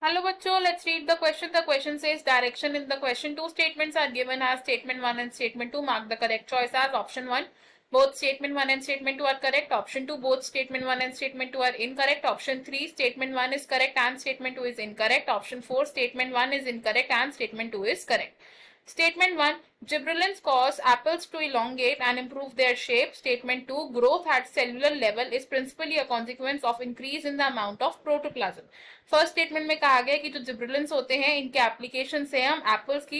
Hello bachcho, let's read the question. The question says direction in the question. Two statements are given as statement 1 and statement 2. Mark the correct choice as option 1. Both statement 1 and statement 2 are correct. Option 2, both statement 1 and statement 2 are incorrect. Option 3, statement 1 is correct and statement 2 is incorrect. Option 4, statement 1 is incorrect and statement 2 is correct. Statement 1, gibberellins cause apples to elongate and improve their shape. Statement 2, growth at cellular level is principally a consequence of increase in the amount of protoplasm. First statement में कहा गया कि जो gibberellins होते हैं इनके application से हम एप्पल्स की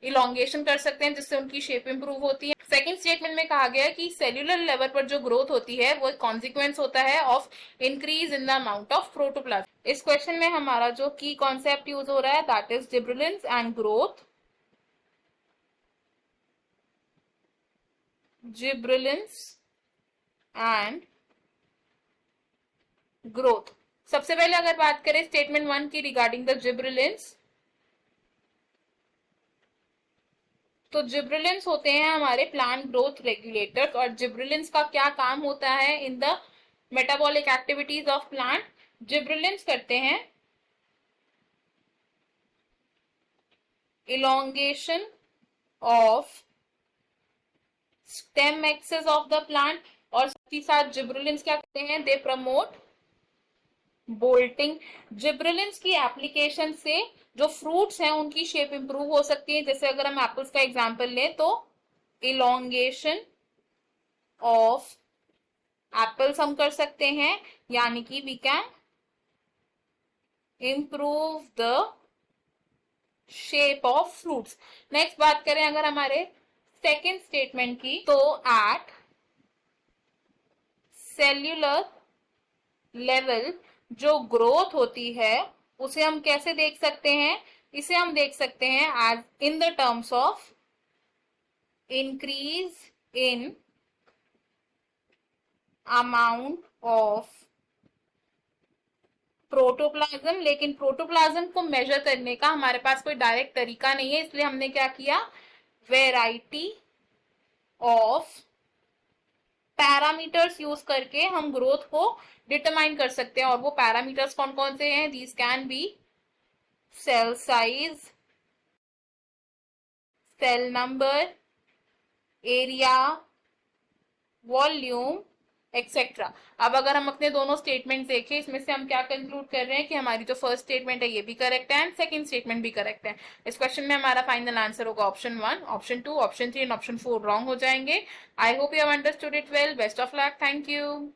इलोंगेशन कर सकते हैं जिससे उनकी शेप इंप्रूव होती है। सेकंड स्टेटमेंट में कहा गया कि सेल्यूलर लेवल पर जो ग्रोथ होती है वो कॉन्सिक्वेंस होता है of increase in the amount of protoplasm. इस क्वेश्चन में हमारा जो की कॉन्सेप्ट यूज हो रहा है that is gibberellins and growth. Gibberellins and growth. सबसे पहले अगर बात करें स्टेटमेंट 1 की रिगार्डिंग द जिब्रेलिन्स, तो जिब्रेलिन्स होते हैं हमारे प्लांट ग्रोथ रेगुलेटर्स। और जिब्रेलिन्स का क्या काम होता है in the metabolic activities of plant? Gibberellins करते हैं elongation of stem access of the plant, और साथ ही साथ जिब्रेलिन्स क्या करते हैं? They promote bolting. जिब्रेलिन्स की एप्लीकेशन से जो फ्रूट्स हैं उनकी शेप इंप्रूव हो सकती है। जैसे अगर हम एप्पल्स का एग्जांपल लें तो इलोंगेशन ऑफ एप्पल्स हम कर सकते हैं, यानी कि we can improve the shape of fruits. Next बात करें अगर हमारे सेकेंड स्टेटमेंट की, तो एट सेल्यूलर लेवल जो ग्रोथ होती है उसे हम कैसे देख सकते हैं? इसे हम देख सकते हैं as in the terms of increase in amount of protoplasm. लेकिन प्रोटोप्लाज्म को मेजर करने का हमारे पास कोई डायरेक्ट तरीका नहीं है, इसलिए हमने क्या किया? वेराइटी ऑफ पैरामीटर्स यूज करके हम ग्रोथ को डिटरमाइन कर सकते हैं। और वो पैरामीटर्स कौन कौन से हैं? These can be cell size, cell number, area, volume etcetera. अब अगर हम अपने दोनों स्टेटमेंट देखें, इसमें से हम क्या कंक्लूड कर रहे हैं कि हमारी जो फर्स्ट स्टेटमेंट है ये भी करेक्ट है एंड सेकंड स्टेटमेंट भी करेक्ट है। इस क्वेश्चन में हमारा फाइनल आंसर होगा option 1, option 2, option 3 and option 4 wrong हो जाएंगे। I hope you have understood it well. Best of luck. Thank you.